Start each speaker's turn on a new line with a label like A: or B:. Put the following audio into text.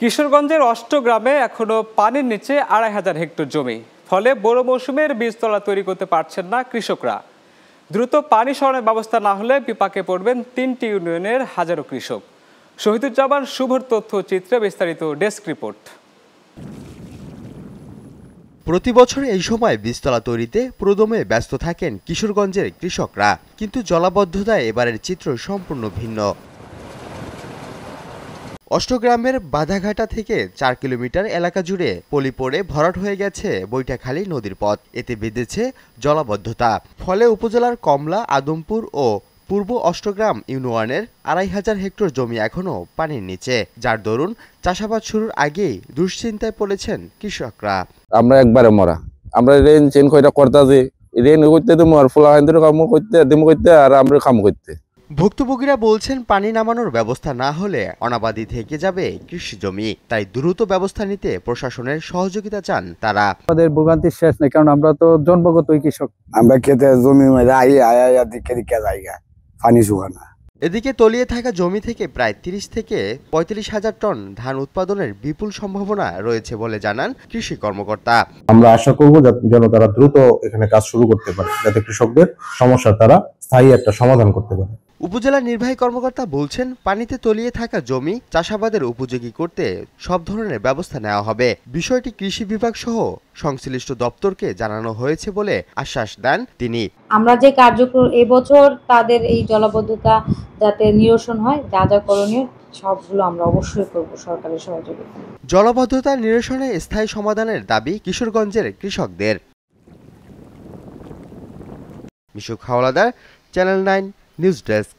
A: কিশোরগঞ্জের অষ্টগ্রামে এখনো পানির নিচে ২৫০০ হেক্টর জমি, ফলে বড় মৌসুমের বীজতলা তৈরি করতে পারছেন না কৃষকরা। দ্রুত পানি সরণের ব্যবস্থা না হলে বিপাকে পড়বেন ৩টি ইউনিয়নের হাজারো কৃষক। শহীদুজ্জামান শুভর তথ্যচিত্রে বিস্তারিত ডেস্ক রিপোর্ট।
B: প্রতি বছর এই সময় বীজতলা তৈরিতে পুরোদমে ব্যস্ত থাকেন কিশোরগঞ্জের কৃষকরা, কিন্তু জলাবদ্ধতায় এবারের চিত্র সম্পূর্ণ ভিন্ন। অষ্টগ্রামের বাধাঘাটা থেকে ৪ কিলোমিটার এলাকা জুড়ে পলি পড়ে ভরাট হয়ে গেছে বৈঠাখালী নদীর পথ। এতে বেঁধেছে জলাবদ্ধতা, ফলে উপজেলার কমলা, আদমপুর ও পূর্ব অষ্টগ্রাম ইউনিয়নের ২৫০০ হেক্টর জমি এখনো পানির নিচে, যার দরুন চাষাবাদ শুরুর আগেই দুশ্চিন্তায় পড়েছেন কৃষকরা।
C: আমরা একবারে মরা, আমরা রেন চেন কইটা করতা যে রেন করতে দেবো আর ফুলা কাম করতে দেবো করতে আর আমরা কাম করতে।
B: ভুক্তভোগীরা বলছেন পানি নামানোর ব্যবস্থা না হলে অনাবাদি থেকে যাবে কৃষি জমি, তাই দ্রুত ব্যবস্থা নিতে প্রশাসনের সহযোগিতা চান তারা।
D: আমাদের ভোগান্তির শেষ নেই, কারণ আমরা তো জন্মগতই কৃষক।
E: আমরা খেতে জমি জায়গা পানি শুকানা।
B: এদিকে তলিয়ে থাকা জমি থেকে প্রায় ৩০ থেকে ৩৫ হাজার টন ধান উৎপাদনের বিপুল সম্ভাবনা রয়েছে বলে জানান কৃষি কর্মকর্তা।
F: আমরা আশা করব যেন তারা দ্রুত এখানে কাজ শুরু করতে পারে, যাতে কৃষকদের সমস্যা তারা স্থায়ী একটা সমাধান করতে পারে।
B: উপজেলা নির্বাহী কর্মকর্তা বলছেন, পানিতে তলিয়ে থাকা জমি চাষাবাদের উপযোগী করতে সব ধরনের ব্যবস্থা নেওয়া হবে। বিষয়টি কৃষি বিভাগ সহ সংশ্লিষ্ট দপ্তরকে জানানো হয়েছে বলে আশ্বাস দেন তিনি।
G: আমরা যে কার্যক্রম এবছর তাদের এই জলাবদ্ধতা যাতে নিরসন হয়, যা যা করণীয় সবগুলো আমরা অবশ্যই করব সরকারের সহযোগিতা।
B: জলাবদ্ধতা নিরসনে স্থায়ী সমাধানের দাবি কিশোরগঞ্জের কৃষকদের। মিশুক হাওলাদার, চ্যানেল 9 নিউজ ডেস্ক।